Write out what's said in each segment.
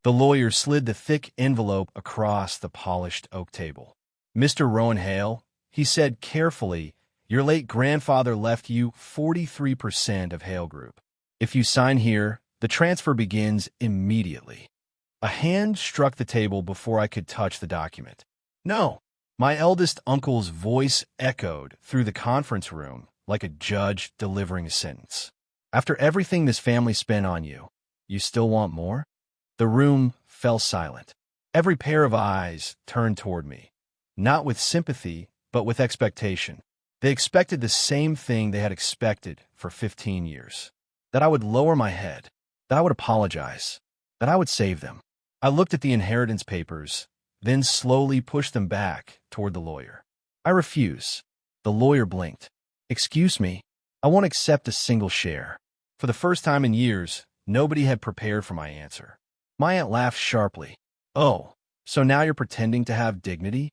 The lawyer slid the thick envelope across the polished oak table. "Mr. Rowan Hale," he said carefully, "your late grandfather left you 43% of Hale Group. If you sign here, the transfer begins immediately." A hand struck the table before I could touch the document. "No." My eldest uncle's voice echoed through the conference room like a judge delivering a sentence. "After everything this family spent on you, you still want more?" The room fell silent. Every pair of eyes turned toward me, not with sympathy, but with expectation. They expected the same thing they had expected for 15 years. That I would lower my head, that I would apologize, that I would save them. I looked at the inheritance papers, then slowly pushed them back toward the lawyer. "I refuse." The lawyer blinked. "Excuse me, I won't accept a single share." For the first time in years, nobody had prepared for my answer. My aunt laughed sharply. "Oh, so now you're pretending to have dignity?"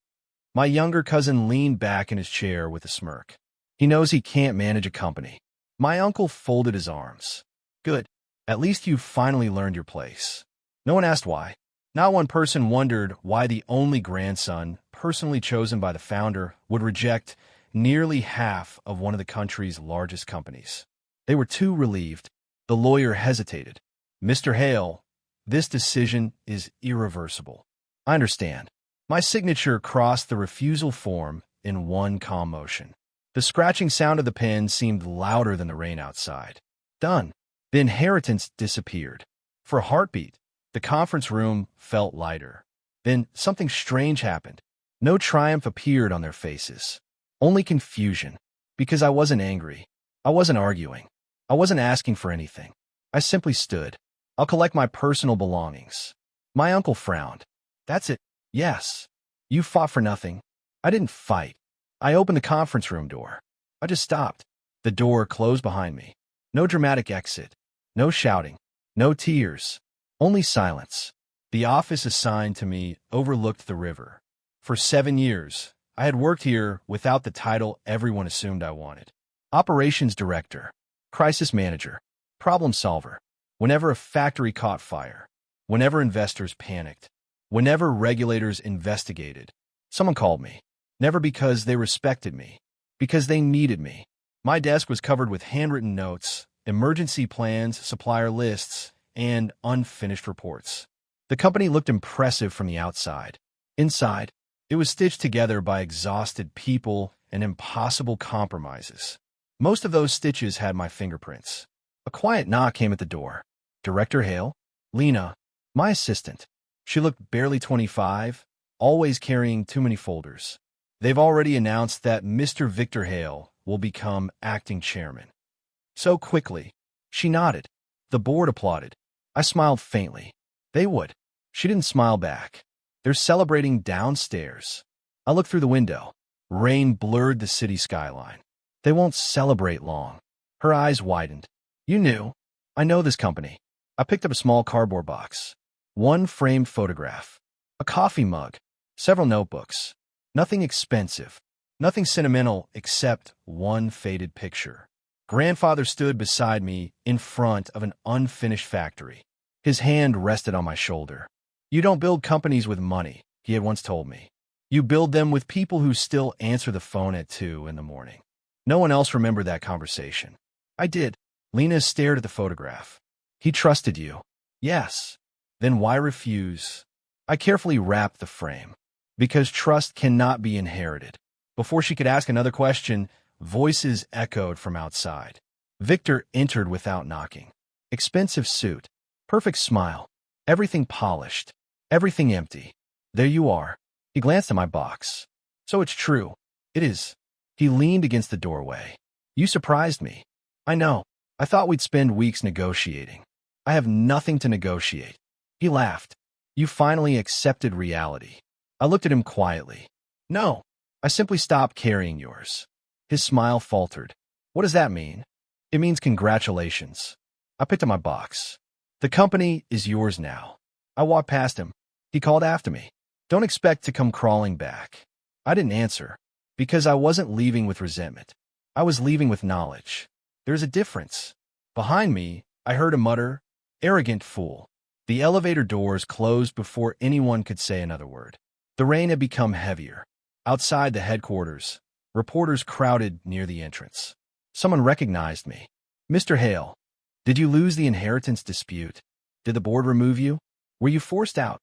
My younger cousin leaned back in his chair with a smirk. "He knows he can't manage a company." My uncle folded his arms. "Good. At least you've finally learned your place." No one asked why. Not one person wondered why the only grandson, personally chosen by the founder, would reject nearly half of one of the country's largest companies. They were too relieved. The lawyer hesitated. "Mr. Hale, this decision is irreversible." "I understand." My signature crossed the refusal form in one calm motion. The scratching sound of the pen seemed louder than the rain outside. Done. The inheritance disappeared. For a heartbeat, the conference room felt lighter. Then something strange happened. No triumph appeared on their faces. Only confusion. Because I wasn't angry. I wasn't arguing. I wasn't asking for anything. I simply stood. "I'll collect my personal belongings." My uncle frowned. "That's it." "Yes. You fought for nothing." "I didn't fight. I opened the conference room door. I just stopped." The door closed behind me. No dramatic exit. No shouting. No tears. Only silence. The office assigned to me overlooked the river. For 7 years, I had worked here without the title everyone assumed I wanted. Operations director, crisis manager, problem solver. Whenever a factory caught fire, whenever investors panicked, whenever regulators investigated, someone called me. Never because they respected me, because they needed me. My desk was covered with handwritten notes, emergency plans, supplier lists, and unfinished reports. The company looked impressive from the outside. Inside, it was stitched together by exhausted people and impossible compromises. Most of those stitches had my fingerprints. A quiet knock came at the door. "Director Hale?" "Lena, my assistant." She looked barely 25, always carrying too many folders. "They've already announced that Mr. Victor Hale will become acting chairman." So quickly. She nodded. The board applauded. I smiled faintly. They would. She didn't smile back. "They're celebrating downstairs." I looked through the window. Rain blurred the city skyline. "They won't celebrate long." Her eyes widened. "You knew." "I know this company." I picked up a small cardboard box. One framed photograph. A coffee mug. Several notebooks. Nothing expensive. Nothing sentimental except one faded picture. Grandfather stood beside me in front of an unfinished factory. His hand rested on my shoulder. "You don't build companies with money," he had once told me. "You build them with people who still answer the phone at 2 in the morning." No one else remembered that conversation. I did. Lena stared at the photograph. "He trusted you." "Yes." "Then why refuse?" I carefully wrapped the frame. "Because trust cannot be inherited." Before she could ask another question, voices echoed from outside. Victor entered without knocking. Expensive suit. Perfect smile. Everything polished. Everything empty. "There you are." He glanced at my box. "So it's true." "It is." He leaned against the doorway. "You surprised me." "I know. I thought we'd spend weeks negotiating." "I have nothing to negotiate." He laughed. "You finally accepted reality." I looked at him quietly. "No. I simply stopped carrying yours." His smile faltered. "What does that mean?" "It means congratulations." I picked up my box. "The company is yours now." I walked past him. He called after me. "Don't expect to come crawling back." I didn't answer, because I wasn't leaving with resentment. I was leaving with knowledge. There's a difference. Behind me, I heard him mutter, "Arrogant fool." The elevator doors closed before anyone could say another word. The rain had become heavier. Outside the headquarters, reporters crowded near the entrance. Someone recognized me. Mr. Hale, did you lose the inheritance dispute? Did the board remove you? Were you forced out?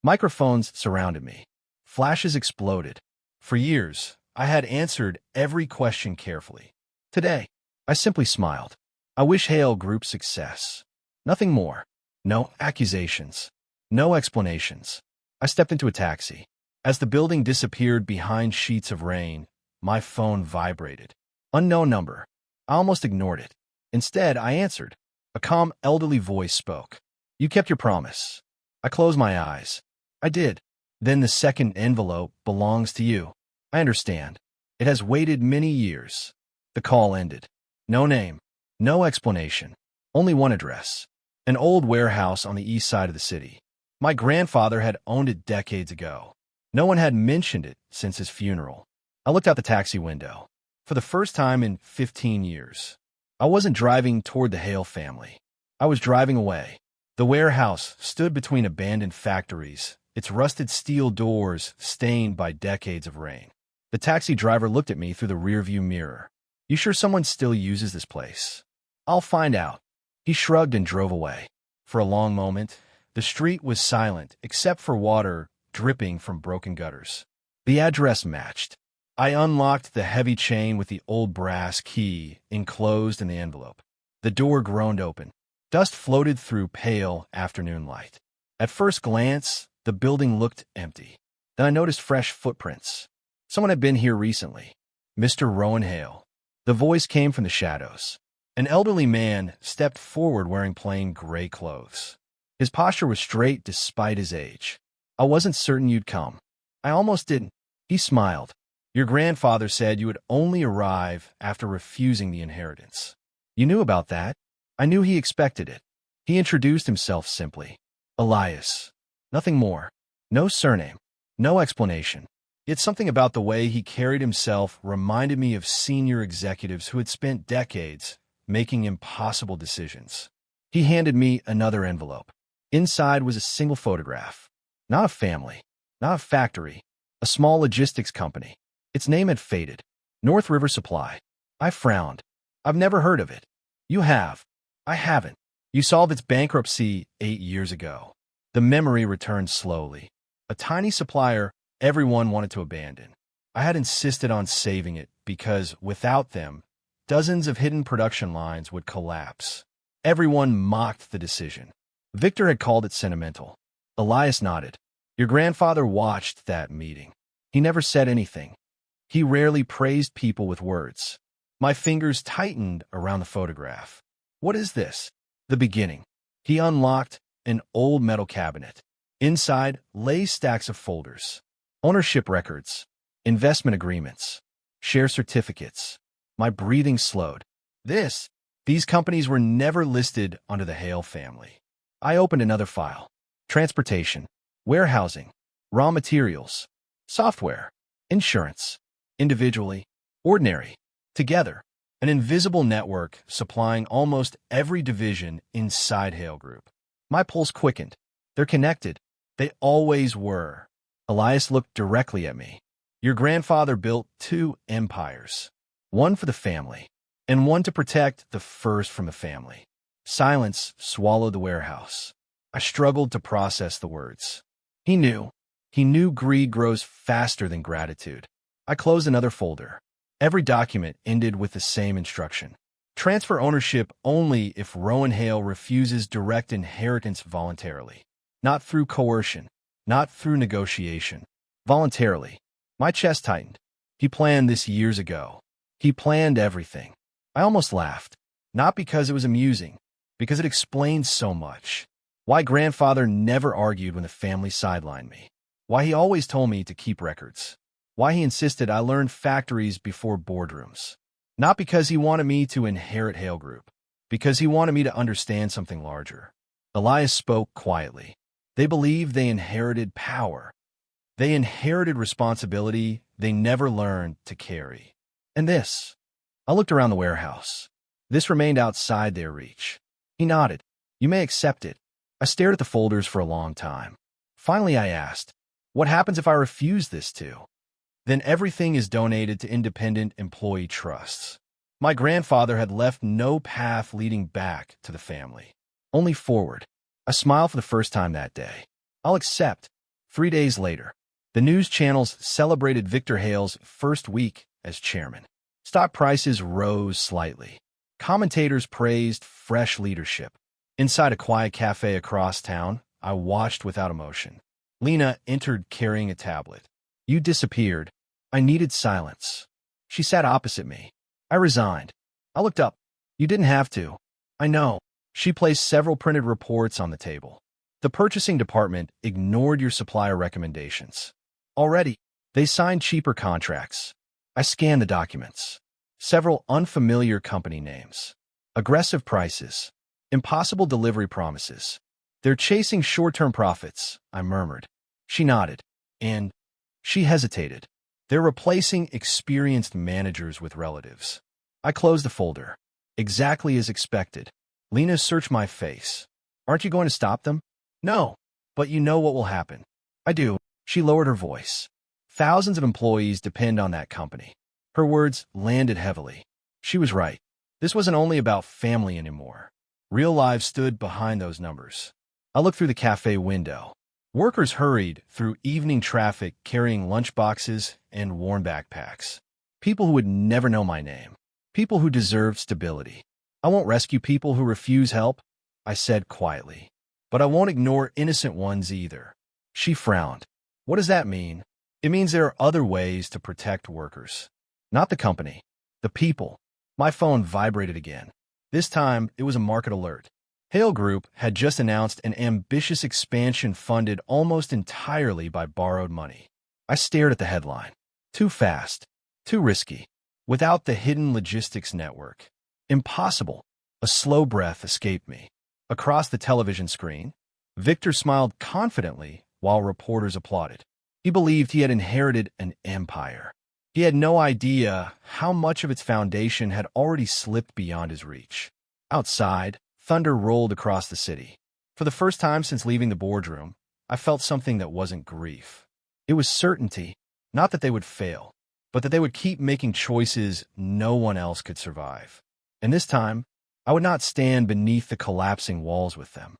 Microphones surrounded me. Flashes exploded. For years, I had answered every question carefully. Today, I simply smiled. I wish Hale Group success. Nothing more. No accusations. No explanations. I stepped into a taxi. As the building disappeared behind sheets of rain, my phone vibrated. Unknown number. I almost ignored it. Instead, I answered. A calm, elderly voice spoke. You kept your promise. I closed my eyes. I did. Then the second envelope belongs to you. I understand. It has waited many years. The call ended. No name. No explanation. Only one address. An old warehouse on the east side of the city. My grandfather had owned it decades ago. No one had mentioned it since his funeral. I looked out the taxi window. For the first time in 15 years. I wasn't driving toward the Hale family. I was driving away. The warehouse stood between abandoned factories, its rusted steel doors stained by decades of rain. The taxi driver looked at me through the rearview mirror. You sure someone still uses this place? I'll find out. He shrugged and drove away. For a long moment, the street was silent except for water dripping from broken gutters. The address matched. I unlocked the heavy chain with the old brass key enclosed in the envelope. The door groaned open. Dust floated through pale afternoon light. At first glance, the building looked empty. Then I noticed fresh footprints. Someone had been here recently. Mr. Rowan Hale. The voice came from the shadows. An elderly man stepped forward wearing plain gray clothes. His posture was straight despite his age. I wasn't certain you'd come. I almost didn't. He smiled. Your grandfather said you would only arrive after refusing the inheritance. You knew about that. I knew he expected it. He introduced himself simply. Elias. Nothing more. No surname. No explanation. Yet something about the way he carried himself reminded me of senior executives who had spent decades making impossible decisions. He handed me another envelope. Inside was a single photograph. Not a family. Not a factory. A small logistics company. Its name had faded. North River Supply. I frowned. I've never heard of it. You have. I haven't. You solved its bankruptcy 8 years ago. The memory returned slowly. A tiny supplier everyone wanted to abandon. I had insisted on saving it because, without them, dozens of hidden production lines would collapse. Everyone mocked the decision. Victor had called it sentimental. Elias nodded. Your grandfather watched that meeting. He never said anything. He rarely praised people with words. My fingers tightened around the photograph. What is this? The beginning. He unlocked an old metal cabinet. Inside lay stacks of folders. Ownership records. Investment agreements. Share certificates. My breathing slowed. These companies were never listed under the Hale family. I opened another file. Transportation. Warehousing. Raw materials. Software. Insurance. Individually. Ordinary. Together. An invisible network supplying almost every division inside Hale Group. My pulse quickened. They're connected. They always were. Elias looked directly at me. Your grandfather built 2 empires. One for the family, and one to protect the first from the family. Silence swallowed the warehouse. I struggled to process the words. He knew. He knew greed grows faster than gratitude. I closed another folder. Every document ended with the same instruction. Transfer ownership only if Rowan Hale refuses direct inheritance voluntarily. Not through coercion. Not through negotiation. Voluntarily. My chest tightened. He planned this years ago. He planned everything. I almost laughed. Not because it was amusing. Because it explained so much. Why grandfather never argued when the family sidelined me. Why he always told me to keep records. Why he insisted I learn factories before boardrooms. Not because he wanted me to inherit Hale Group. Because he wanted me to understand something larger. Elias spoke quietly. They believed they inherited power. They inherited responsibility they never learned to carry. And this. I looked around the warehouse. This remained outside their reach. He nodded. You may accept it. I stared at the folders for a long time. Finally, I asked, what happens if I refuse this too? Then everything is donated to independent employee trusts. My grandfather had left no path leading back to the family, only forward. I smiled for the first time that day. I'll accept. 3 days later, the news channels celebrated Victor Hale's first week as chairman. Stock prices rose slightly. Commentators praised fresh leadership. Inside a quiet cafe across town, I watched without emotion. Lena entered carrying a tablet. You disappeared. I needed silence. She sat opposite me. I resigned. I looked up. You didn't have to. I know. She placed several printed reports on the table. The purchasing department ignored your supplier recommendations. Already, they signed cheaper contracts. I scanned the documents. Several unfamiliar company names. Aggressive prices. Impossible delivery promises. They're chasing short-term profits, I murmured. She nodded. And she hesitated. They're replacing experienced managers with relatives. I closed the folder. Exactly as expected. Lena searched my face. Aren't you going to stop them? No, but you know what will happen. I do. She lowered her voice. Thousands of employees depend on that company. Her words landed heavily. She was right. This wasn't only about family anymore. Real lives stood behind those numbers. I looked through the cafe window. Workers hurried through evening traffic carrying lunchboxes and worn backpacks. People who would never know my name. People who deserved stability. I won't rescue people who refuse help, I said quietly. But I won't ignore innocent ones either. She frowned. What does that mean? It means there are other ways to protect workers. Not the company. The people. My phone vibrated again. This time, it was a market alert. Hale Group had just announced an ambitious expansion funded almost entirely by borrowed money. I stared at the headline. Too fast. Too risky. Without the hidden logistics network. Impossible. A slow breath escaped me. Across the television screen, Victor smiled confidently while reporters applauded. He believed he had inherited an empire. He had no idea how much of its foundation had already slipped beyond his reach. Outside, thunder rolled across the city. For the first time since leaving the boardroom, I felt something that wasn't grief. It was certainty, not that they would fail, but that they would keep making choices no one else could survive. And this time, I would not stand beneath the collapsing walls with them.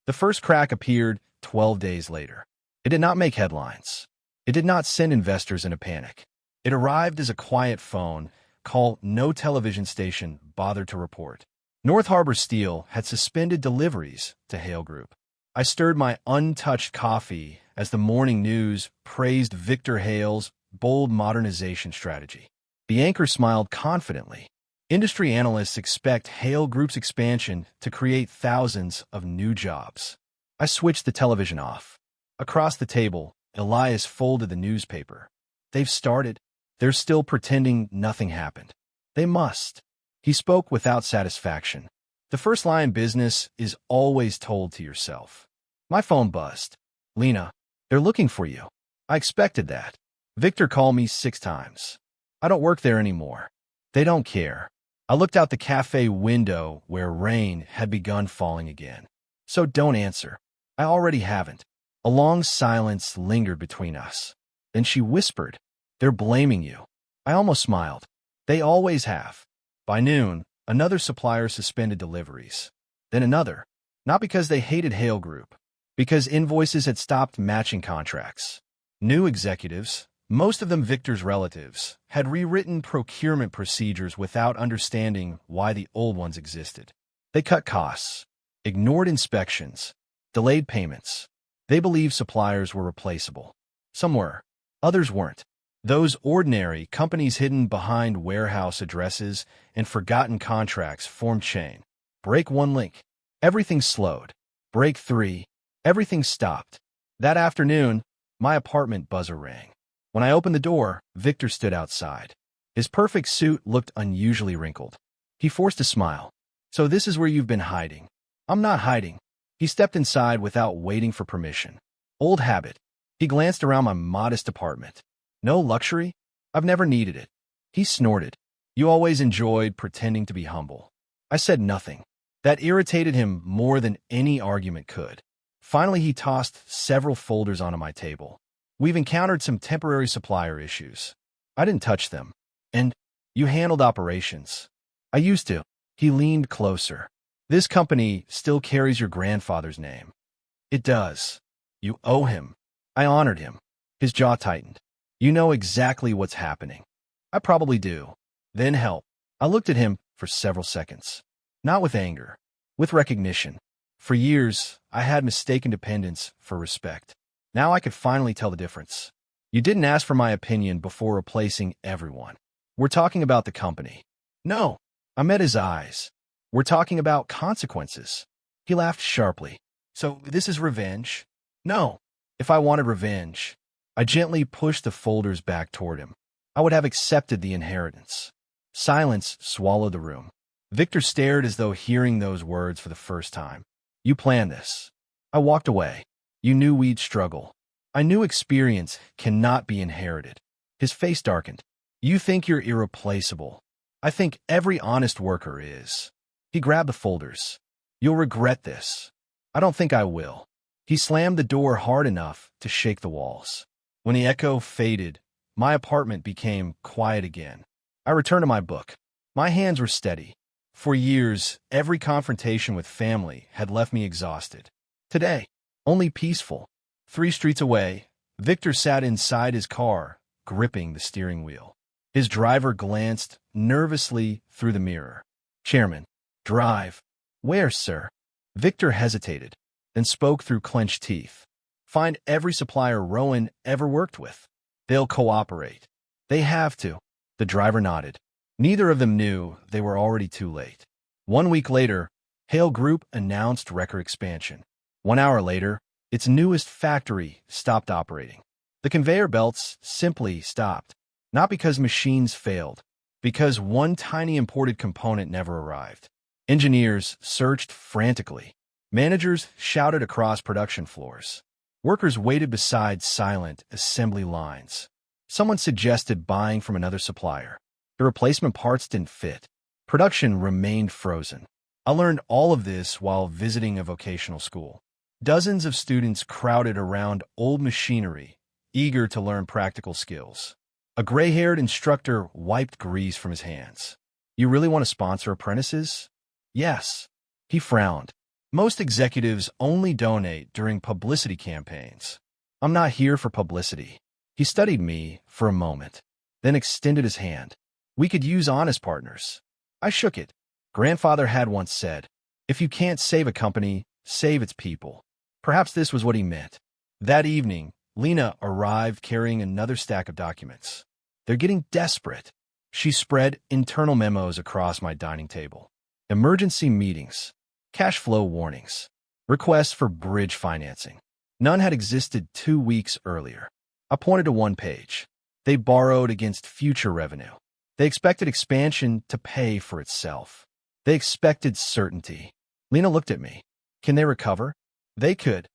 The first crack appeared 12 days later. It did not make headlines. It did not send investors into panic. It arrived as a quiet phone call no television station bothered to report. North Harbor Steel had suspended deliveries to Hale Group. I stirred my untouched coffee as the morning news praised Victor Hale's bold modernization strategy. The anchor smiled confidently. Industry analysts expect Hale Group's expansion to create thousands of new jobs. I switched the television off. Across the table, Elias folded the newspaper. They've started. They're still pretending nothing happened. They must. He spoke without satisfaction. The first lie in business is always told to yourself. My phone buzzed. Lena, they're looking for you. I expected that. Victor called me 6 times. I don't work there anymore. They don't care. I looked out the cafe window where rain had begun falling again. So don't answer. I already haven't. A long silence lingered between us. Then she whispered, they're blaming you. I almost smiled. They always have. By noon, another supplier suspended deliveries. Then another. Not because they hated Hale Group. Because invoices had stopped matching contracts. New executives, most of them Victor's relatives, had rewritten procurement procedures without understanding why the old ones existed. They cut costs, ignored inspections, delayed payments. They believed suppliers were replaceable. Some were. Others weren't. Those ordinary companies hidden behind warehouse addresses and forgotten contracts formed chain. Break 1 link. Everything slowed. Break 3. Everything stopped. That afternoon, my apartment buzzer rang. When I opened the door, Victor stood outside. His perfect suit looked unusually wrinkled. He forced a smile. So this is where you've been hiding. I'm not hiding. He stepped inside without waiting for permission. Old habit. He glanced around my modest apartment. No luxury? I've never needed it. He snorted. You always enjoyed pretending to be humble. I said nothing. That irritated him more than any argument could. Finally, he tossed several folders onto my table. We've encountered some temporary supplier issues. I didn't touch them. And you handled operations. I used to. He leaned closer. This company still carries your grandfather's name. It does. You owe him. I honored him. His jaw tightened. You know exactly what's happening. I probably do. Then help. I looked at him for several seconds. Not with anger. With recognition. For years, I had mistaken dependence for respect. Now I could finally tell the difference. You didn't ask for my opinion before replacing everyone. We're talking about the company. No. I met his eyes. We're talking about consequences. He laughed sharply. So this is revenge? No. If I wanted revenge, I gently pushed the folders back toward him. I would have accepted the inheritance. Silence swallowed the room. Victor stared as though hearing those words for the first time. You planned this. I walked away. You knew we'd struggle. I knew experience cannot be inherited. His face darkened. You think you're irreplaceable. I think every honest worker is. He grabbed the folders. You'll regret this. I don't think I will. He slammed the door hard enough to shake the walls. When the echo faded, my apartment became quiet again. I returned to my book. My hands were steady. For years, every confrontation with family had left me exhausted. Today, only peaceful. 3 streets away, Victor sat inside his car, gripping the steering wheel. His driver glanced nervously through the mirror. Chairman, drive. Where, sir? Victor hesitated, then spoke through clenched teeth. Find every supplier Rowan ever worked with. They'll cooperate. They have to. The driver nodded. Neither of them knew they were already too late. 1 week later, Hale Group announced record expansion. 1 hour later, its newest factory stopped operating. The conveyor belts simply stopped. Not because machines failed, because one tiny imported component never arrived. Engineers searched frantically. Managers shouted across production floors. Workers waited beside silent assembly lines. Someone suggested buying from another supplier. The replacement parts didn't fit. Production remained frozen. I learned all of this while visiting a vocational school. Dozens of students crowded around old machinery, eager to learn practical skills. A gray-haired instructor wiped grease from his hands. You really want to sponsor apprentices? Yes. He frowned. Most executives only donate during publicity campaigns. I'm not here for publicity. He studied me for a moment, then extended his hand. We could use honest partners. I shook it. Grandfather had once said, if you can't save a company, save its people. Perhaps this was what he meant. That evening, Lena arrived carrying another stack of documents. They're getting desperate. She spread internal memos across my dining table. Emergency meetings. Cash flow warnings. Requests for bridge financing. None had existed 2 weeks earlier. I pointed to one page. They borrowed against future revenue. They expected expansion to pay for itself. They expected certainty. Lena looked at me. Can they recover? They could.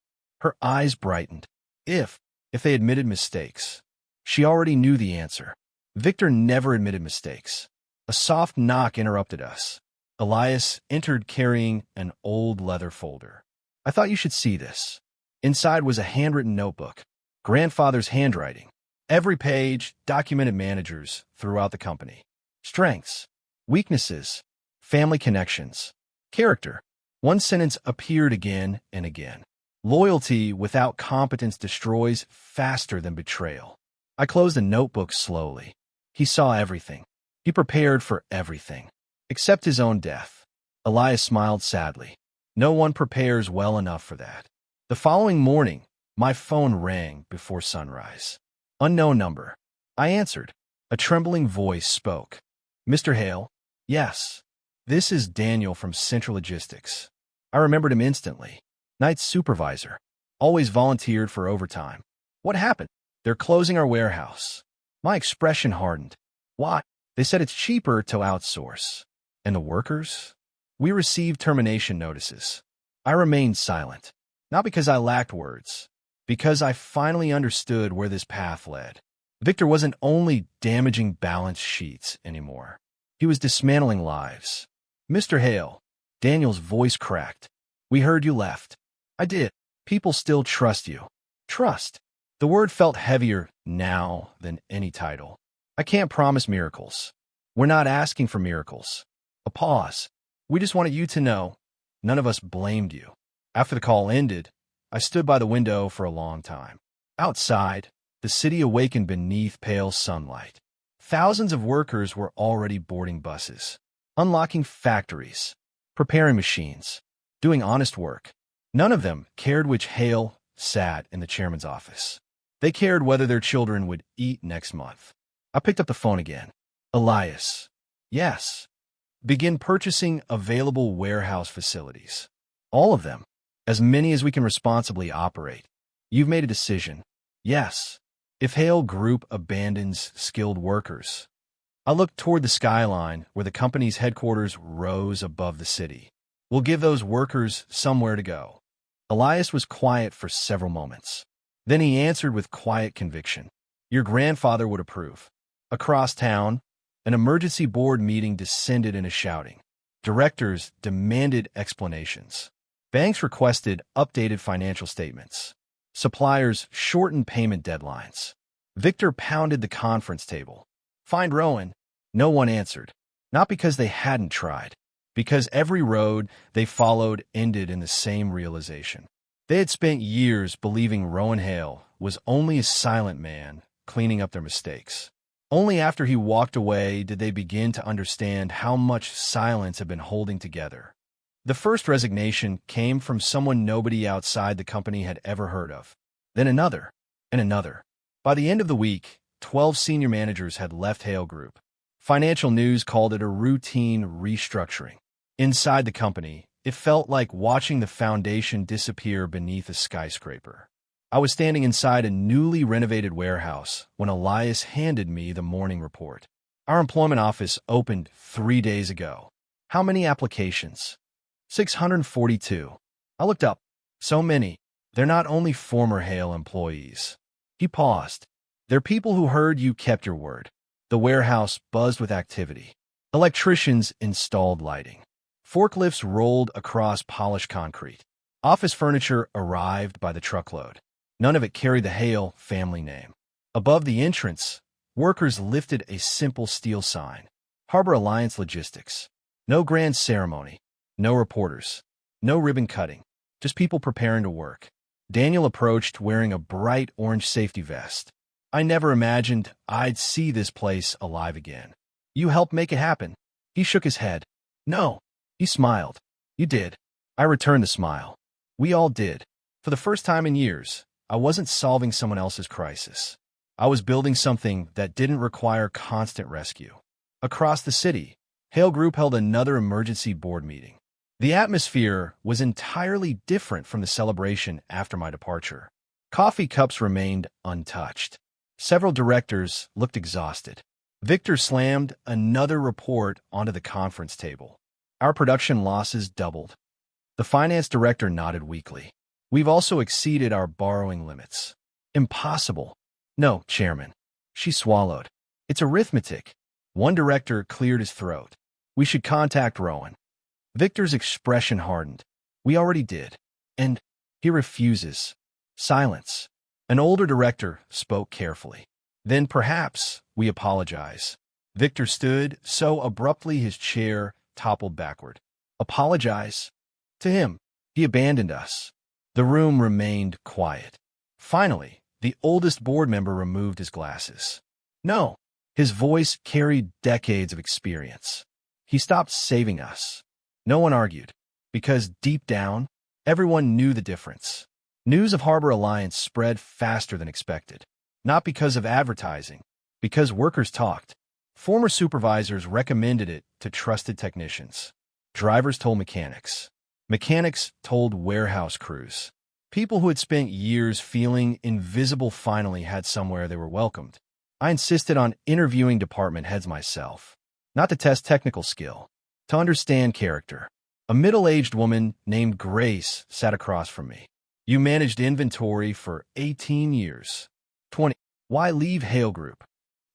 Her eyes brightened. If they admitted mistakes. She already knew the answer. Victor never admitted mistakes. A soft knock interrupted us. Elias entered carrying an old leather folder. I thought you should see this. Inside was a handwritten notebook. Grandfather's handwriting. Every page documented managers throughout the company. Strengths, weaknesses, family connections, character. One sentence appeared again and again. Loyalty without competence destroys faster than betrayal. I closed the notebook slowly. He saw everything. He prepared for everything, except his own death. Elias smiled sadly. No one prepares well enough for that. The following morning, my phone rang before sunrise. Unknown number. I answered. A trembling voice spoke. Mr. Hale? Yes. This is Daniel from Central Logistics. I remembered him instantly. Night supervisor. Always volunteered for overtime. What happened? They're closing our warehouse. My expression hardened. Why? They said it's cheaper to outsource. And the workers? We received termination notices. I remained silent. Not because I lacked words. Because I finally understood where this path led. Victor wasn't only damaging balance sheets anymore. He was dismantling lives. Mr. Hale, Daniel's voice cracked. We heard you left. I did. People still trust you. Trust. The word felt heavier now than any title. I can't promise miracles. We're not asking for miracles. A pause. We just wanted you to know none of us blamed you. After the call ended, I stood by the window for a long time. Outside, the city awakened beneath pale sunlight. Thousands of workers were already boarding buses, unlocking factories, preparing machines, doing honest work. None of them cared which Hale sat in the chairman's office. They cared whether their children would eat next month. I picked up the phone again. Elias. Yes. Begin purchasing available warehouse facilities. All of them. As many as we can responsibly operate. You've made a decision. Yes. If Hale Group abandons skilled workers. I looked toward the skyline where the company's headquarters rose above the city. We'll give those workers somewhere to go. Elias was quiet for several moments. Then he answered with quiet conviction. Your grandfather would approve. Across town, an emergency board meeting descended in a shouting. Directors demanded explanations. Banks requested updated financial statements. Suppliers shortened payment deadlines. Victor pounded the conference table. Find Rowan. No one answered. Not because they hadn't tried. Because every road they followed ended in the same realization. They had spent years believing Rowan Hale was only a silent man cleaning up their mistakes. Only after he walked away did they begin to understand how much silence had been holding together. The first resignation came from someone nobody outside the company had ever heard of. Then another, and another. By the end of the week, 12 senior managers had left Hale Group. Financial news called it a routine restructuring. Inside the company, it felt like watching the foundation disappear beneath a skyscraper. I was standing inside a newly renovated warehouse when Elias handed me the morning report. Our employment office opened 3 days ago. How many applications? 642. I looked up. So many. They're not only former Hale employees. He paused. They're people who heard you kept your word. The warehouse buzzed with activity. Electricians installed lighting. Forklifts rolled across polished concrete. Office furniture arrived by the truckload. None of it carried the Hale family name. Above the entrance, workers lifted a simple steel sign. Harbor Alliance Logistics. No grand ceremony. No reporters. No ribbon cutting. Just people preparing to work. Daniel approached wearing a bright orange safety vest. I never imagined I'd see this place alive again. You helped make it happen. He shook his head. No. He smiled. You did. I returned the smile. We all did. For the first time in years, I wasn't solving someone else's crisis. I was building something that didn't require constant rescue. Across the city, Hale Group held another emergency board meeting. The atmosphere was entirely different from the celebration after my departure. Coffee cups remained untouched. Several directors looked exhausted. Victor slammed another report onto the conference table. Our production losses doubled. The finance director nodded weakly. We've also exceeded our borrowing limits. Impossible. No, Chairman. She swallowed. It's arithmetic. One director cleared his throat. We should contact Rowan. Victor's expression hardened. We already did. And he refuses. Silence. An older director spoke carefully. Then perhaps we apologize. Victor stood so abruptly his chair toppled backward. Apologize? To him. He abandoned us. The room remained quiet. Finally, the oldest board member removed his glasses. No. His voice carried decades of experience. He stopped saving us. No one argued, because deep down, everyone knew the difference. News of Harbor Alliance spread faster than expected. Not because of advertising, because workers talked. Former supervisors recommended it to trusted technicians. Drivers told mechanics. Mechanics told warehouse crews. People who had spent years feeling invisible finally had somewhere they were welcomed. I insisted on interviewing department heads myself. Not to test technical skill, to understand character. A middle-aged woman named Grace sat across from me. You managed inventory for 18 years. 20. Why leave Hale Group?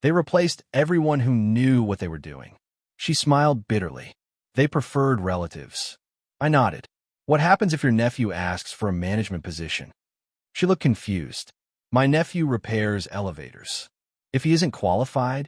They replaced everyone who knew what they were doing. She smiled bitterly. They preferred relatives. I nodded. What happens if your nephew asks for a management position? She looked confused. My nephew repairs elevators. If he isn't qualified,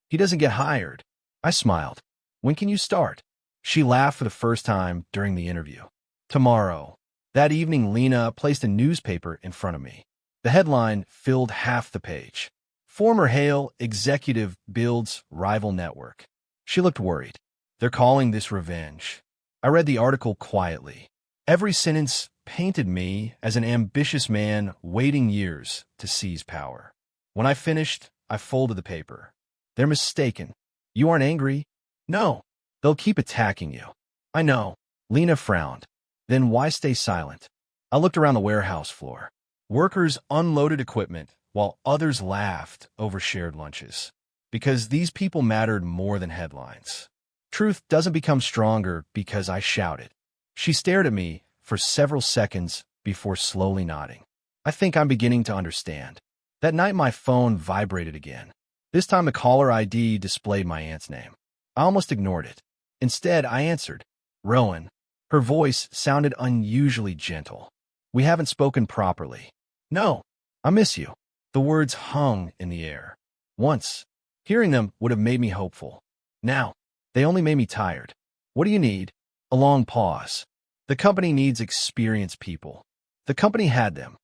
he doesn't get hired. I smiled. When can you start? She laughed for the first time during the interview. Tomorrow. That evening, Lena placed a newspaper in front of me. The headline filled half the page. Former Hale executive builds rival network. She looked worried. They're calling this revenge. I read the article quietly. Every sentence painted me as an ambitious man waiting years to seize power. When I finished, I folded the paper. They're mistaken. You aren't angry? No. They'll keep attacking you. I know. Lena frowned. Then why stay silent? I looked around the warehouse floor. Workers unloaded equipment while others laughed over shared lunches. Because these people mattered more than headlines. Truth doesn't become stronger because I shouted. She stared at me for several seconds before slowly nodding. I think I'm beginning to understand. That night my phone vibrated again. This time the caller ID displayed my aunt's name. I almost ignored it. Instead, I answered, Rowan. Her voice sounded unusually gentle. We haven't spoken properly. No, I miss you. The words hung in the air. Once, hearing them would have made me hopeful. Now, they only made me tired. What do you need? A long pause. The company needs experienced people. The company had them.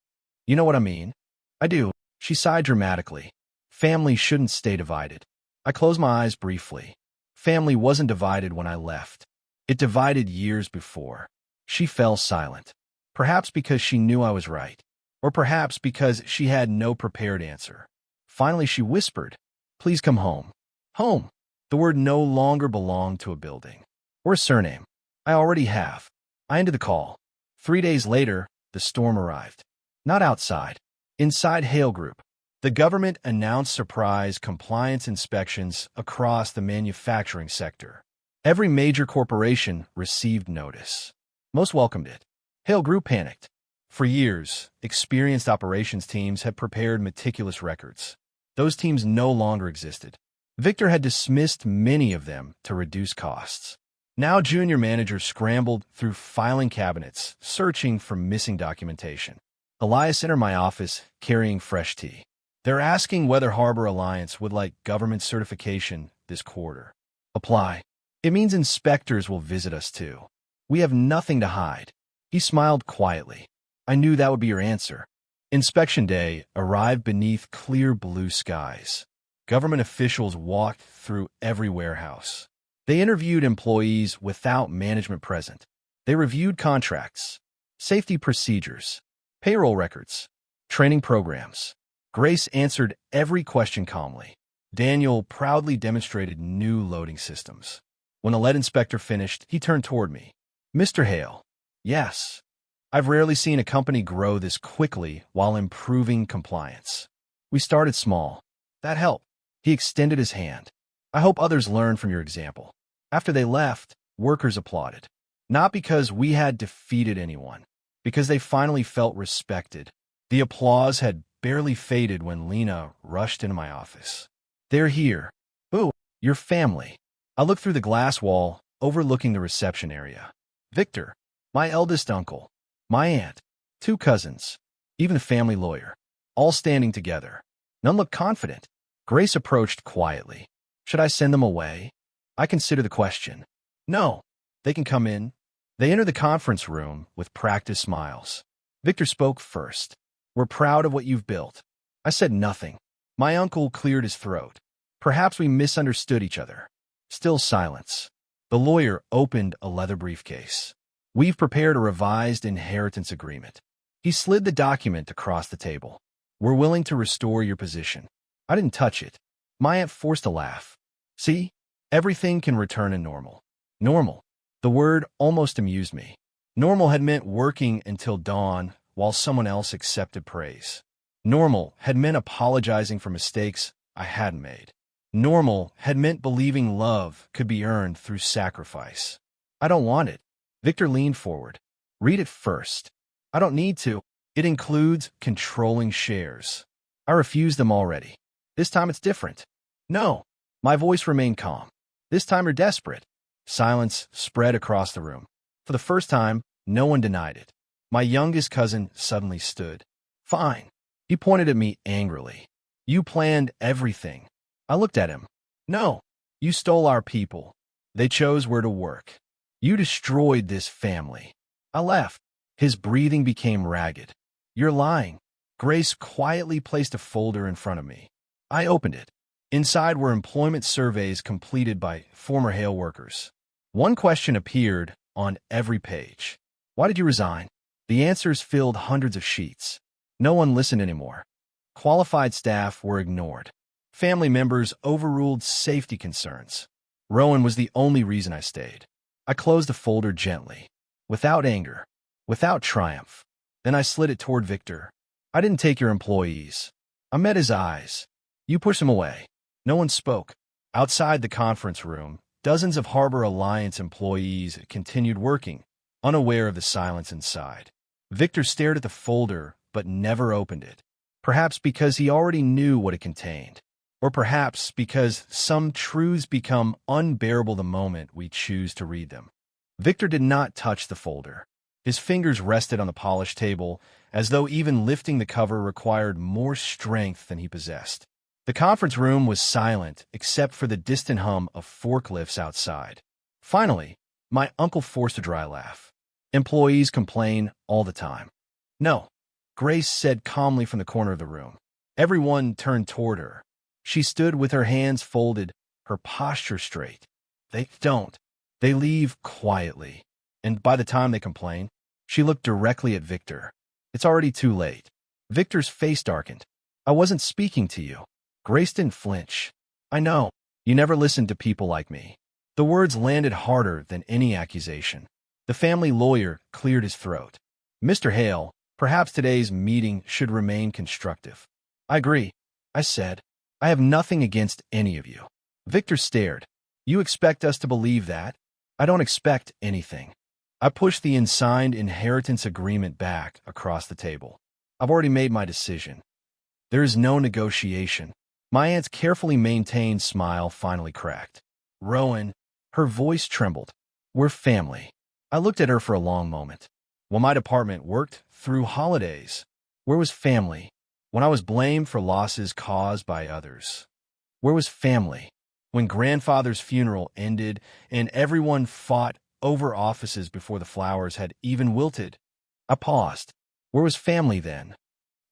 You know what I mean? I do. She sighed dramatically. Family shouldn't stay divided. I closed my eyes briefly. Family wasn't divided when I left. It divided years before. She fell silent. Perhaps because she knew I was right. Or perhaps because she had no prepared answer. Finally, she whispered, Please come home. Home. The word no longer belonged to a building. Or a surname. I already have. I ended the call. 3 days later, the storm arrived. Not outside. Inside Hale Group. The government announced surprise compliance inspections across the manufacturing sector. Every major corporation received notice. Most welcomed it. Hale Group panicked. For years, experienced operations teams had prepared meticulous records. Those teams no longer existed. Victor had dismissed many of them to reduce costs. Now junior managers scrambled through filing cabinets, searching for missing documentation. Elias entered my office carrying fresh tea. They're asking whether Harbor Alliance would like government certification this quarter. Apply. It means inspectors will visit us too. We have nothing to hide. He smiled quietly. I knew that would be your answer. Inspection day arrived beneath clear blue skies. Government officials walked through every warehouse. They interviewed employees without management present. They reviewed contracts, safety procedures, payroll records, training programs. Grace answered every question calmly. Daniel proudly demonstrated new loading systems. When the lead inspector finished, he turned toward me. Mr. Hale. Yes. I've rarely seen a company grow this quickly while improving compliance. We started small. That helped. He extended his hand. I hope others learn from your example. After they left, workers applauded. Not because we had defeated anyone, because they finally felt respected. The applause had barely faded when Lena rushed into my office. They're here. Ooh, your family. I looked through the glass wall, overlooking the reception area. Victor, my eldest uncle, my aunt, 2 cousins, even the family lawyer, all standing together. None looked confident. Grace approached quietly. Should I send them away? I considered the question. No, they can come in. They entered the conference room with practiced smiles. Victor spoke first. We're proud of what you've built. I said nothing. My uncle cleared his throat. Perhaps we misunderstood each other. Still silence. The lawyer opened a leather briefcase. We've prepared a revised inheritance agreement. He slid the document across the table. We're willing to restore your position. I didn't touch it. My aunt forced a laugh. See? Everything can return to normal. Normal. The word almost amused me. Normal had meant working until dawn while someone else accepted praise. Normal had meant apologizing for mistakes I hadn't made. Normal had meant believing love could be earned through sacrifice. I don't want it. Victor leaned forward. Read it first. I don't need to. It includes controlling shares. I refused them already. This time it's different. No. My voice remained calm. This time you're desperate. Silence spread across the room. For the first time, No one denied it. My youngest cousin suddenly stood. Fine. He pointed at me angrily. You planned everything. I looked at him. No. You stole our people. They chose where to work. You destroyed this family. I left. His breathing became ragged. You're lying. Grace quietly placed a folder in front of me. I opened it. Inside were employment surveys completed by former Hale workers. One question appeared on every page. Why did you resign? The answers filled hundreds of sheets. No one listened anymore. Qualified staff were ignored. Family members overruled safety concerns. Rowan was the only reason I stayed. I closed the folder gently, without anger, without triumph. Then I slid it toward Victor. I didn't take your employees. I met his eyes. You pushed them away. No one spoke. Outside the conference room, dozens of Harbor Alliance employees continued working, unaware of the silence inside. Victor stared at the folder, but never opened it. Perhaps because he already knew what it contained. Or perhaps because some truths become unbearable the moment we choose to read them. Victor did not touch the folder. His fingers rested on the polished table, as though even lifting the cover required more strength than he possessed. The conference room was silent, except for the distant hum of forklifts outside. Finally, my uncle forced a dry laugh. Employees complain all the time. No, Grace said calmly from the corner of the room. Everyone turned toward her. She stood with her hands folded, her posture straight. They don't. They leave quietly. And by the time they complain, she looked directly at Victor. It's already too late. Victor's face darkened. I wasn't speaking to you. Grace didn't flinch. I know. You never listened to people like me. The words landed harder than any accusation. The family lawyer cleared his throat. Mr. Hale, perhaps today's meeting should remain constructive. I agree, I said. I have nothing against any of you. Victor stared. You expect us to believe that? I don't expect anything. I pushed the unsigned inheritance agreement back across the table. I've already made my decision. There is no negotiation. My aunt's carefully maintained smile finally cracked. Rowan, her voice trembled. We're family. I looked at her for a long moment. When my department worked through holidays, where was family? When I was blamed for losses caused by others, where was family? When grandfather's funeral ended and everyone fought over offices before the flowers had even wilted, I paused. Where was family then?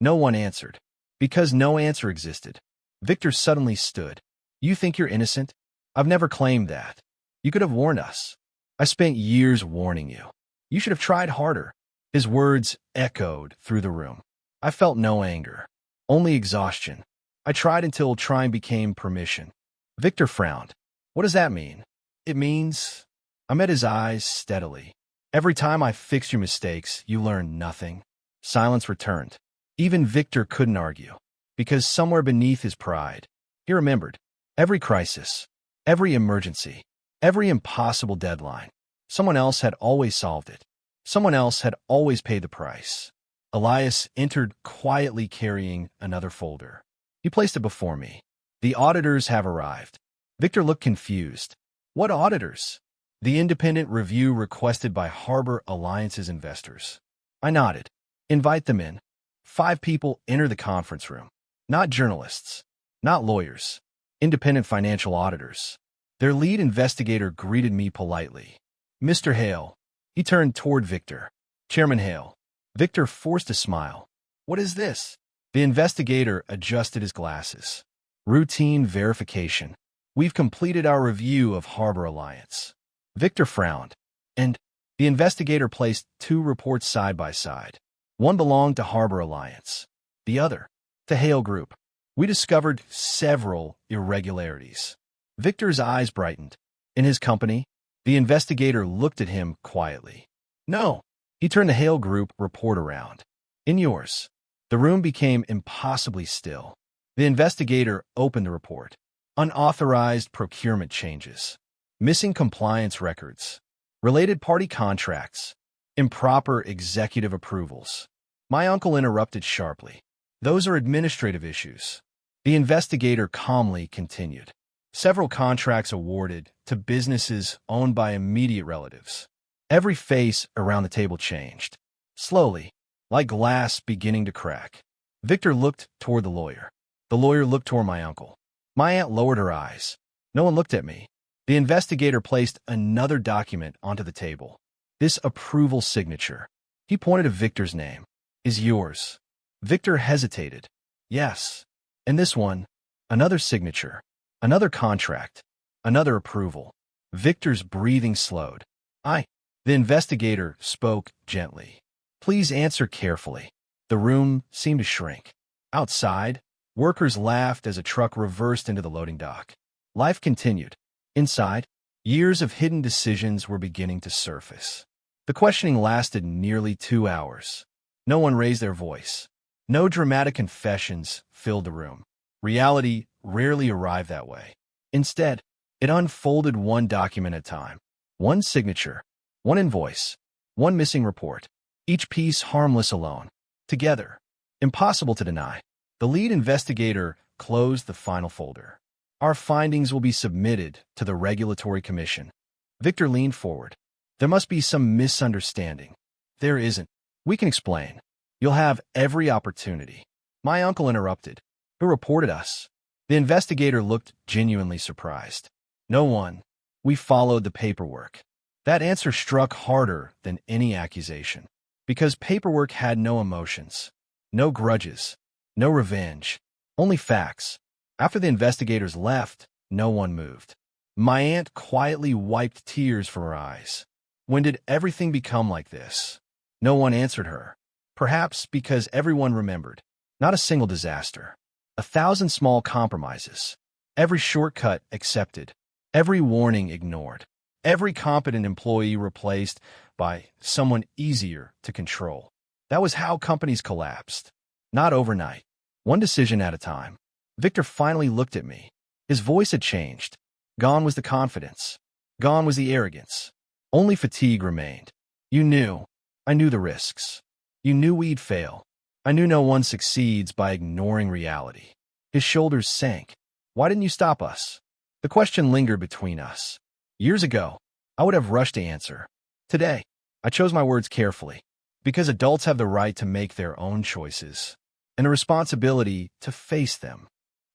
No one answered. Because no answer existed. Victor suddenly stood. You think you're innocent? I've never claimed that. You could have warned us. I spent years warning you. You should have tried harder. His words echoed through the room. I felt no anger, only exhaustion. I tried until trying became permission. Victor frowned. What does that mean? It means... I met his eyes steadily. Every time I fixed your mistakes, you learned nothing. Silence returned. Even Victor couldn't argue. Because somewhere beneath his pride, he remembered every crisis, every emergency, every impossible deadline. Someone else had always solved it. Someone else had always paid the price. Elias entered quietly carrying another folder. He placed it before me. The auditors have arrived. Victor looked confused. What auditors? The independent review requested by Harbor Alliance's investors. I nodded. Invite them in. 5 people enter the conference room. Not journalists, not lawyers, independent financial auditors. Their lead investigator greeted me politely. Mr. Hale. He turned toward Victor. Chairman Hale. Victor forced a smile. What is this? The investigator adjusted his glasses. Routine verification. We've completed our review of Harbor Alliance. Victor frowned. And the investigator placed 2 reports side by side. One belonged to Harbor Alliance. The other, to Hale Group. We discovered several irregularities. Victor's eyes brightened. In his company, the investigator looked at him quietly. No. He turned the Hale Group report around. In yours. The room became impossibly still. The investigator opened the report. Unauthorized procurement changes. Missing compliance records. Related party contracts. Improper executive approvals. My uncle interrupted sharply. Those are administrative issues. The investigator calmly continued. Several contracts awarded to businesses owned by immediate relatives. Every face around the table changed. Slowly, like glass beginning to crack. Victor looked toward the lawyer. The lawyer looked toward my uncle. My aunt lowered her eyes. No one looked at me. The investigator placed another document onto the table. This approval signature. He pointed to Victor's name. Is yours? Victor hesitated. Yes. And this one? Another signature. Another contract. Another approval. Victor's breathing slowed. The investigator spoke gently. Please answer carefully. The room seemed to shrink. Outside, workers laughed as a truck reversed into the loading dock. Life continued. Inside, years of hidden decisions were beginning to surface. The questioning lasted nearly 2 hours. No one raised their voice. No dramatic confessions filled the room. Reality rarely arrived that way. Instead, it unfolded one document at a time. One signature, one invoice, one missing report. Each piece harmless alone. Together. Impossible to deny. The lead investigator closed the final folder. Our findings will be submitted to the Regulatory Commission. Victor leaned forward. There must be some misunderstanding. There isn't. We can explain. You'll have every opportunity. My uncle interrupted. Who reported us? The investigator looked genuinely surprised. No one. We followed the paperwork. That answer struck harder than any accusation. Because paperwork had no emotions, no grudges, no revenge, only facts. After the investigators left, no one moved. My aunt quietly wiped tears from her eyes. When did everything become like this? No one answered her. Perhaps because everyone remembered. Not a single disaster. 1,000 small compromises. Every shortcut accepted. Every warning ignored. Every competent employee replaced by someone easier to control. That was how companies collapsed. Not overnight. One decision at a time. Victor finally looked at me. His voice had changed. Gone was the confidence. Gone was the arrogance. Only fatigue remained. You knew. I knew the risks. You knew we'd fail. I knew no one succeeds by ignoring reality. His shoulders sank. Why didn't you stop us? The question lingered between us. Years ago, I would have rushed to answer. Today, I chose my words carefully, because adults have the right to make their own choices, and a responsibility to face them.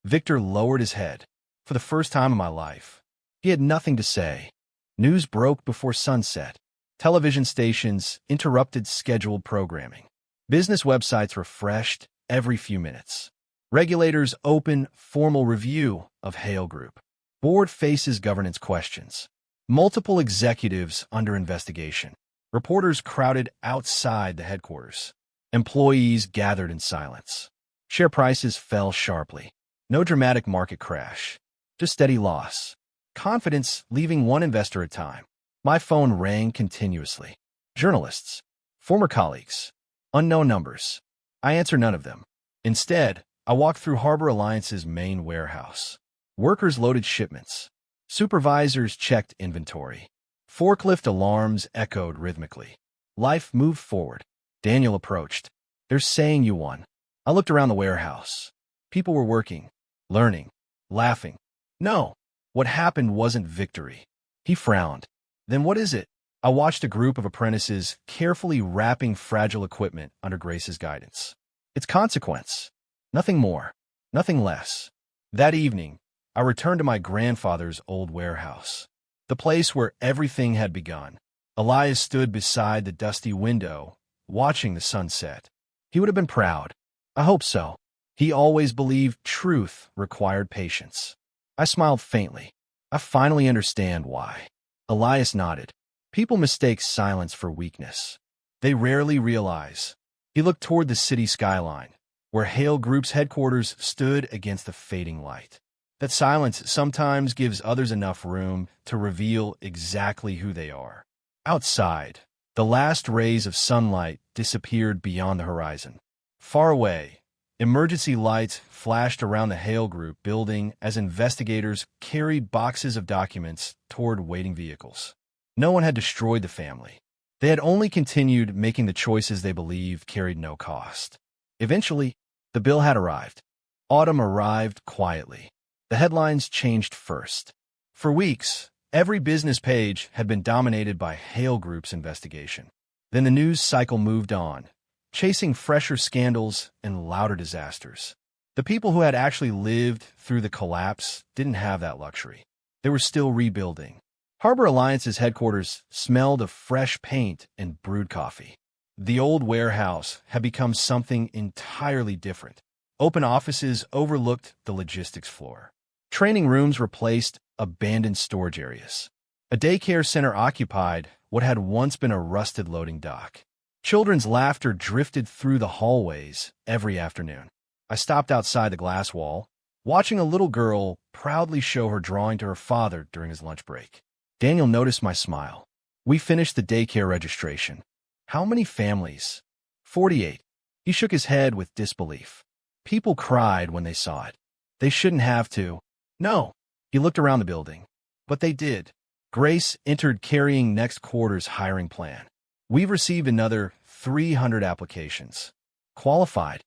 Victor lowered his head. For the first time in my life, he had nothing to say. News broke before sunset. Television stations interrupted scheduled programming. Business websites refreshed every few minutes. Regulators open formal review of Hale Group. Board faces governance questions. Multiple executives under investigation. Reporters crowded outside the headquarters. Employees gathered in silence. Share prices fell sharply. No dramatic market crash. Just steady loss. Confidence leaving one investor at a time. My phone rang continuously. Journalists. Former colleagues. Unknown numbers. I answered none of them. Instead, I walked through Harbor Alliance's main warehouse. Workers loaded shipments. Supervisors checked inventory. Forklift alarms echoed rhythmically. Life moved forward. Daniel approached. They're saying you won. I looked around the warehouse. People were working, learning, laughing. No, what happened wasn't victory. He frowned. Then what is it? I watched a group of apprentices carefully wrapping fragile equipment under Grace's guidance. It's consequence. Nothing more, nothing less. That evening, I returned to my grandfather's old warehouse, the place where everything had begun. Elias stood beside the dusty window, watching the sunset. He would have been proud. I hope so. He always believed truth required patience. I smiled faintly. I finally understand why. Elias nodded. People mistake silence for weakness. They rarely realize. He looked toward the city skyline, where Hale Group's headquarters stood against the fading light. That silence sometimes gives others enough room to reveal exactly who they are. Outside, the last rays of sunlight disappeared beyond the horizon. Far away, emergency lights flashed around the Hale Group building as investigators carried boxes of documents toward waiting vehicles. No one had destroyed the family. They had only continued making the choices they believed carried no cost. Eventually, the bill had arrived. Autumn arrived quietly. The headlines changed first. For weeks, Every business page had been dominated by Hale Group's investigation. Then the news cycle moved on, chasing fresher scandals and louder disasters. The people who had actually lived through the collapse didn't have that luxury. They were still rebuilding. Harbor Alliance's headquarters smelled of fresh paint and brewed coffee. The old warehouse had become something entirely different. Open offices overlooked the logistics floor. Training rooms replaced abandoned storage areas. A daycare center occupied what had once been a rusted loading dock. Children's laughter drifted through the hallways every afternoon. I stopped outside the glass wall, watching a little girl proudly show her drawing to her father during his lunch break. Daniel noticed my smile. We finished the daycare registration. How many families? 48. He shook his head with disbelief. People cried when they saw it. They shouldn't have to. No. He looked around the building. But they did. Grace entered carrying next quarter's hiring plan. We've received another 300 applications. Qualified.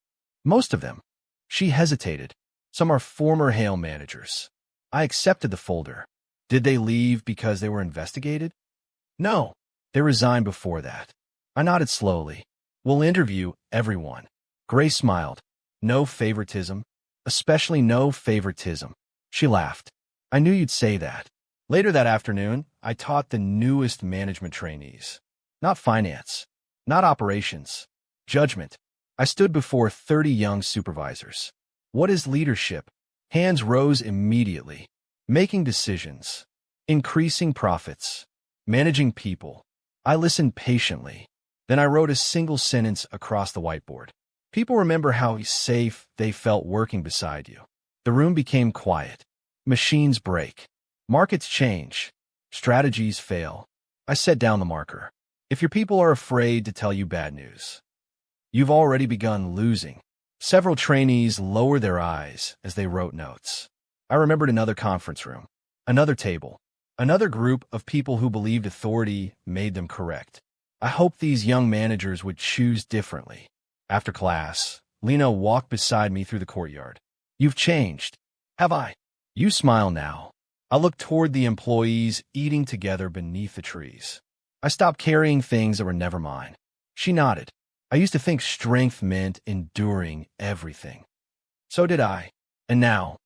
Most of them. She hesitated. Some are former Hale managers. I accepted the folder. Did they leave because they were investigated? No. They resigned before that. I nodded slowly. We'll interview everyone. Grace smiled. No favoritism. Especially no favoritism. She laughed. I knew you'd say that. Later that afternoon, I taught the newest management trainees. Not finance. Not operations. Judgment. I stood before 30 young supervisors. What is leadership? Hands rose immediately. Making decisions. Increasing profits. Managing people. I listened patiently. Then I wrote a single sentence across the whiteboard. People remember how safe they felt working beside you. The room became quiet. Machines break. Markets change. Strategies fail. I set down the marker. If your people are afraid to tell you bad news, you've already begun losing. Several trainees lowered their eyes as they wrote notes. I remembered another conference room, another table, another group of people who believed authority made them correct. I hoped these young managers would choose differently. After class, Lena walked beside me through the courtyard. You've changed. Have I? You smile now. I looked toward the employees eating together beneath the trees. I stopped carrying things that were never mine. She nodded. I used to think strength meant enduring everything. So did I. And now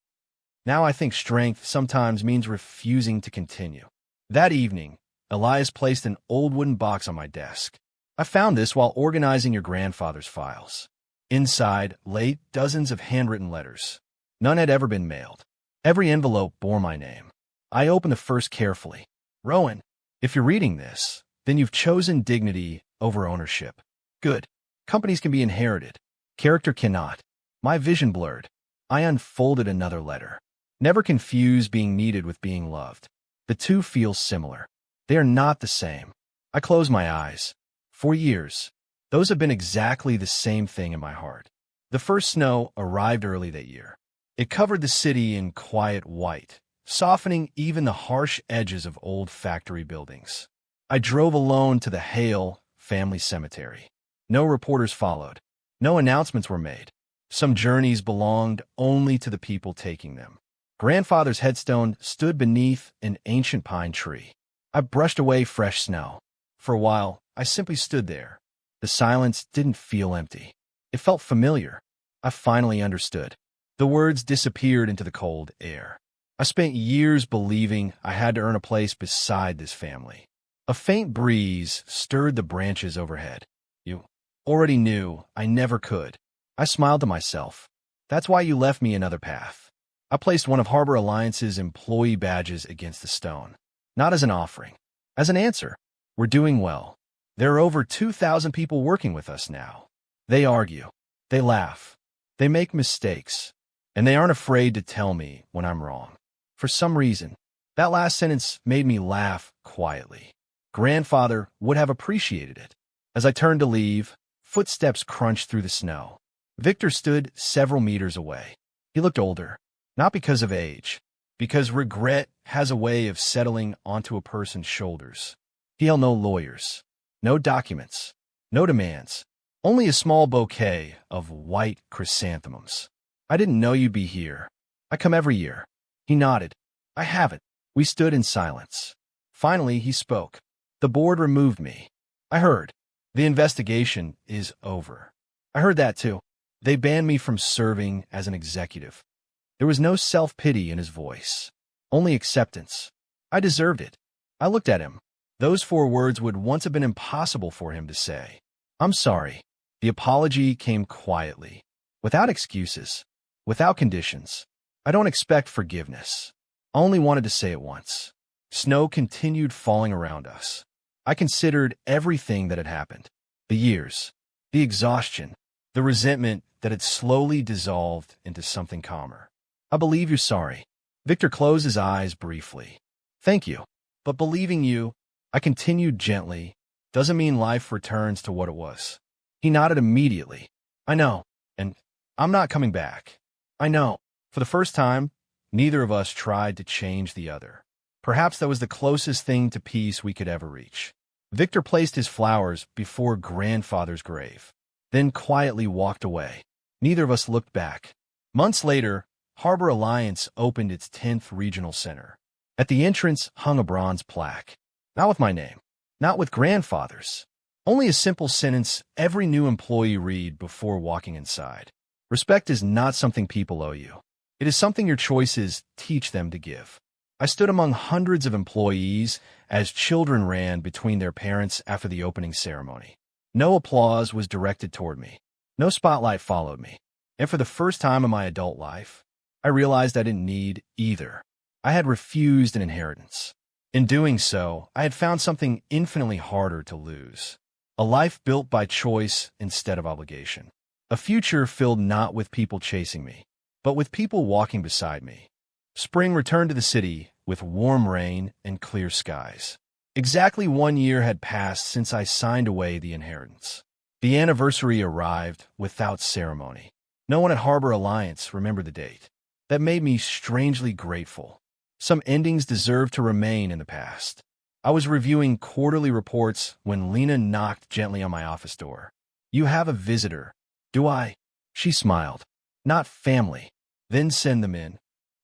I think strength sometimes means refusing to continue. That evening, Elias placed an old wooden box on my desk. I found this while organizing your grandfather's files. Inside lay dozens of handwritten letters. None had ever been mailed. Every envelope bore my name. I opened the first carefully. Rowan, if you're reading this, then you've chosen dignity over ownership. Good. Companies can be inherited. Character cannot. My vision blurred. I unfolded another letter. Never confuse being needed with being loved. The two feel similar. They are not the same. I closed my eyes. For years, those have been exactly the same thing in my heart. The first snow arrived early that year. It covered the city in quiet white, softening even the harsh edges of old factory buildings. I drove alone to the Hale family cemetery. No reporters followed. No announcements were made. Some journeys belonged only to the people taking them. Grandfather's headstone stood beneath an ancient pine tree. I brushed away fresh snow. For a while, I simply stood there. The silence didn't feel empty. It felt familiar. I finally understood. The words disappeared into the cold air. I spent years believing I had to earn a place beside this family. A faint breeze stirred the branches overhead. You already knew I never could. I smiled to myself. That's why you left me another path. I placed one of Harbor Alliance's employee badges against the stone. Not as an offering. As an answer. We're doing well. There are over 2,000 people working with us now. They argue. They laugh. They make mistakes. And they aren't afraid to tell me when I'm wrong. For some reason, that last sentence made me laugh quietly. Grandfather would have appreciated it. As I turned to leave, footsteps crunched through the snow. Victor stood several meters away. He looked older, not because of age, because regret has a way of settling onto a person's shoulders. He held no lawyers, no documents, no demands, only a small bouquet of white chrysanthemums. I didn't know you'd be here. I come every year. He nodded. I haven't. We stood in silence. Finally, he spoke. The board removed me. I heard. The investigation is over. I heard that too. They banned me from serving as an executive. There was no self-pity in his voice, only acceptance. I deserved it. I looked at him. Those 4 words would once have been impossible for him to say. I'm sorry. The apology came quietly, without excuses, without conditions. I don't expect forgiveness. I only wanted to say it once. Snow continued falling around us. I considered everything that had happened. The years, the exhaustion, the resentment that had slowly dissolved into something calmer. I believe you're sorry. Victor closed his eyes briefly. Thank you. But believing you, I continued gently, doesn't mean life returns to what it was. He nodded immediately. I know, and I'm not coming back. I know. For the first time, neither of us tried to change the other. Perhaps that was the closest thing to peace we could ever reach. Victor placed his flowers before grandfather's grave, then quietly walked away. Neither of us looked back. Months later, Harbor Alliance opened its 10th regional center. At the entrance hung a bronze plaque. Not with my name, not with grandfather's. Only a simple sentence every new employee read before walking inside. Respect is not something people owe you. It is something your choices teach them to give. I stood among hundreds of employees as children ran between their parents after the opening ceremony. No applause was directed toward me. No spotlight followed me. And for the first time in my adult life, I realized I didn't need either. I had refused an inheritance. In doing so, I had found something infinitely harder to lose. A life built by choice instead of obligation. A future filled not with people chasing me, but with people walking beside me. Spring returned to the city with warm rain and clear skies. Exactly 1 year had passed since I signed away the inheritance. The anniversary arrived without ceremony. No one at Harbor Alliance remembered the date. That made me strangely grateful. Some endings deserve to remain in the past. I was reviewing quarterly reports when Lena knocked gently on my office door. You have a visitor. Do I? She smiled. Not family. Then send them in.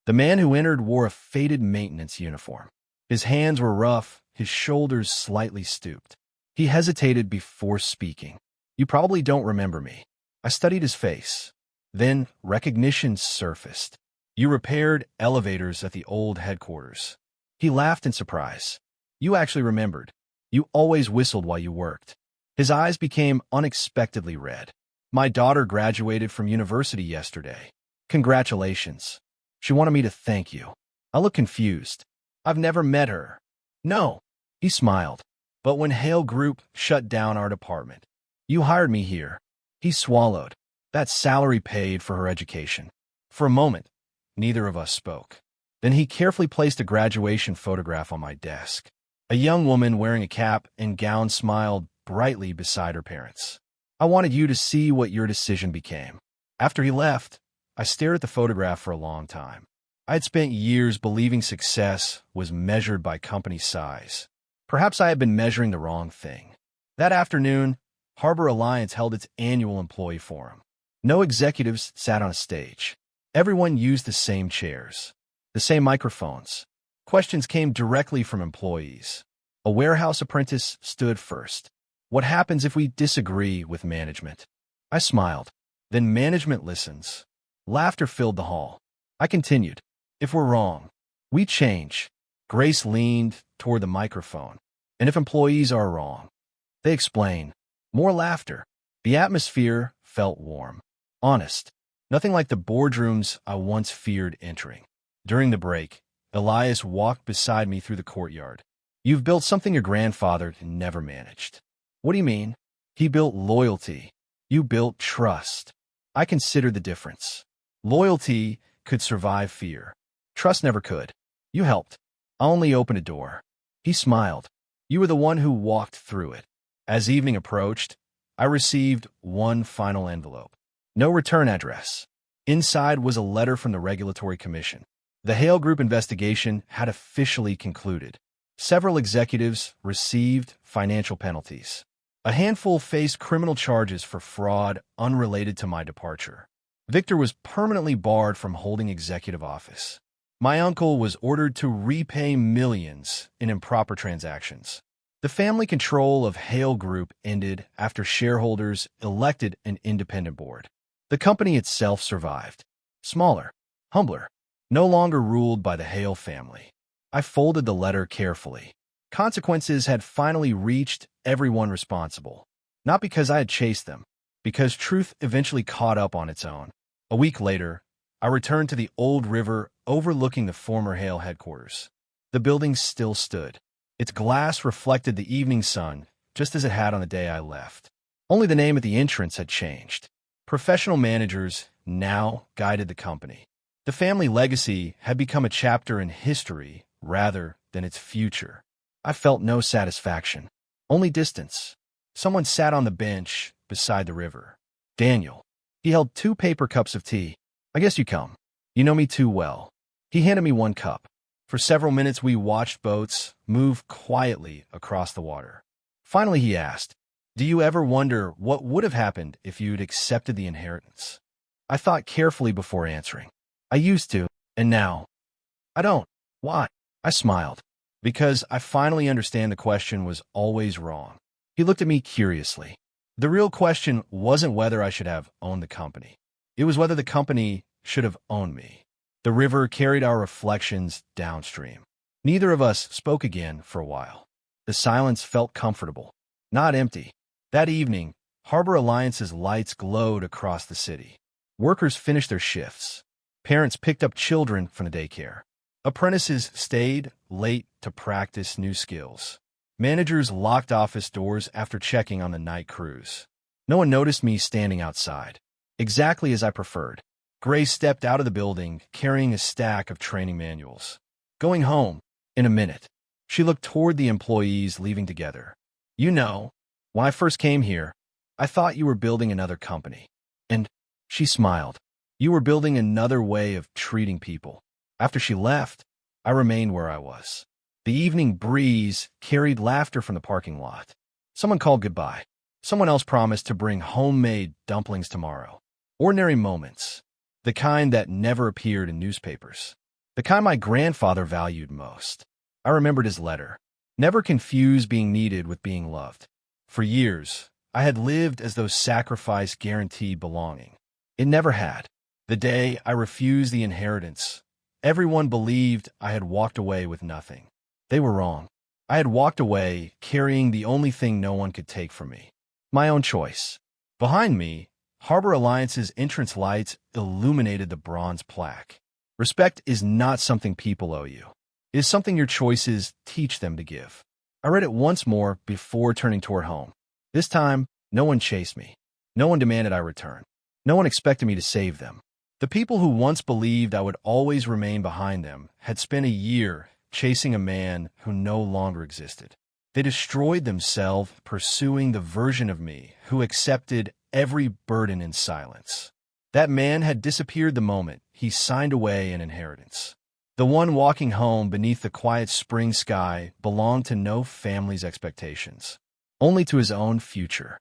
The man who entered wore a faded maintenance uniform. His hands were rough, his shoulders slightly stooped. He hesitated before speaking. You probably don't remember me. I studied his face. Then recognition surfaced. You repaired elevators at the old headquarters. He laughed in surprise. You actually remembered. You always whistled while you worked. His eyes became unexpectedly red. My daughter graduated from university yesterday. Congratulations. She wanted me to thank you. I looked confused. I've never met her. No. He smiled. But when Hale Group shut down our department, you hired me here. He swallowed. That salary paid for her education. For a moment, neither of us spoke. Then he carefully placed a graduation photograph on my desk. A young woman wearing a cap and gown smiled brightly beside her parents. I wanted you to see what your decision became. After he left, I stared at the photograph for a long time. I had spent years believing success was measured by company size. Perhaps I had been measuring the wrong thing. That afternoon, Harbor Alliance held its annual employee forum. No executives sat on a stage. Everyone used the same chairs, the same microphones. Questions came directly from employees. A warehouse apprentice stood first. What happens if we disagree with management? I smiled. Then management listens. Laughter filled the hall. I continued. If we're wrong, we change. Grace leaned toward the microphone. And if employees are wrong, they explain. More laughter. The atmosphere felt warm. Honest. Nothing like the boardrooms I once feared entering. During the break, Elias walked beside me through the courtyard. You've built something your grandfather never managed. What do you mean? He built loyalty. You built trust. I considered the difference. Loyalty could survive fear. Trust never could. You helped. I only opened a door. He smiled. You were the one who walked through it. As evening approached, I received one final envelope. No return address. Inside was a letter from the Regulatory Commission. The Hale Group investigation had officially concluded. Several executives received financial penalties. A handful faced criminal charges for fraud unrelated to my departure. Victor was permanently barred from holding executive office. My uncle was ordered to repay millions in improper transactions. The family control of Hale Group ended after shareholders elected an independent board. The company itself survived. Smaller, humbler, no longer ruled by the Hale family. I folded the letter carefully. Consequences had finally reached everyone responsible. Not because I had chased them, because truth eventually caught up on its own. A week later, I returned to the old river overlooking the former Hale headquarters. The building still stood. Its glass reflected the evening sun, just as it had on the day I left. Only the name at the entrance had changed. Professional managers now guided the company. The family legacy had become a chapter in history rather than its future. I felt no satisfaction, only distance. Someone sat on the bench beside the river. Daniel. He held 2 paper cups of tea. I guess you come. You know me too well. He handed me 1 cup. For several minutes we watched boats move quietly across the water. Finally he asked, "Do you ever wonder what would have happened if you'd accepted the inheritance?" I thought carefully before answering. I used to, and now, I don't. Why? I smiled. Because I finally understand the question was always wrong. He looked at me curiously. The real question wasn't whether I should have owned the company. It was whether the company should have owned me. The river carried our reflections downstream. Neither of us spoke again for a while. The silence felt comfortable, not empty. That evening, Harbor Alliance's lights glowed across the city. Workers finished their shifts. Parents picked up children from the daycare. Apprentices stayed late to practice new skills. Managers locked office doors after checking on the night crews. No one noticed me standing outside, exactly as I preferred. Grace stepped out of the building, carrying a stack of training manuals. Going home, in a minute. She looked toward the employees leaving together. You know, when I first came here, I thought you were building another company. And she smiled. You were building another way of treating people. After she left, I remained where I was. The evening breeze carried laughter from the parking lot. Someone called goodbye. Someone else promised to bring homemade dumplings tomorrow. Ordinary moments. The kind that never appeared in newspapers. The kind my grandfather valued most. I remembered his letter. Never confuse being needed with being loved. For years, I had lived as though sacrifice guaranteed belonging. It never had. The day I refused the inheritance, everyone believed I had walked away with nothing. They were wrong. I had walked away carrying the only thing no one could take from me. My own choice. Behind me, Harbor Alliance's entrance lights illuminated the bronze plaque. Respect is not something people owe you. It is something your choices teach them to give. I read it once more before turning toward home. This time, no one chased me. No one demanded I return. No one expected me to save them. The people who once believed I would always remain behind them had spent a year chasing a man who no longer existed. They destroyed themselves pursuing the version of me who accepted every burden in silence. That man had disappeared the moment he signed away an inheritance. The one walking home beneath the quiet spring sky belonged to no family's expectations, only to his own future.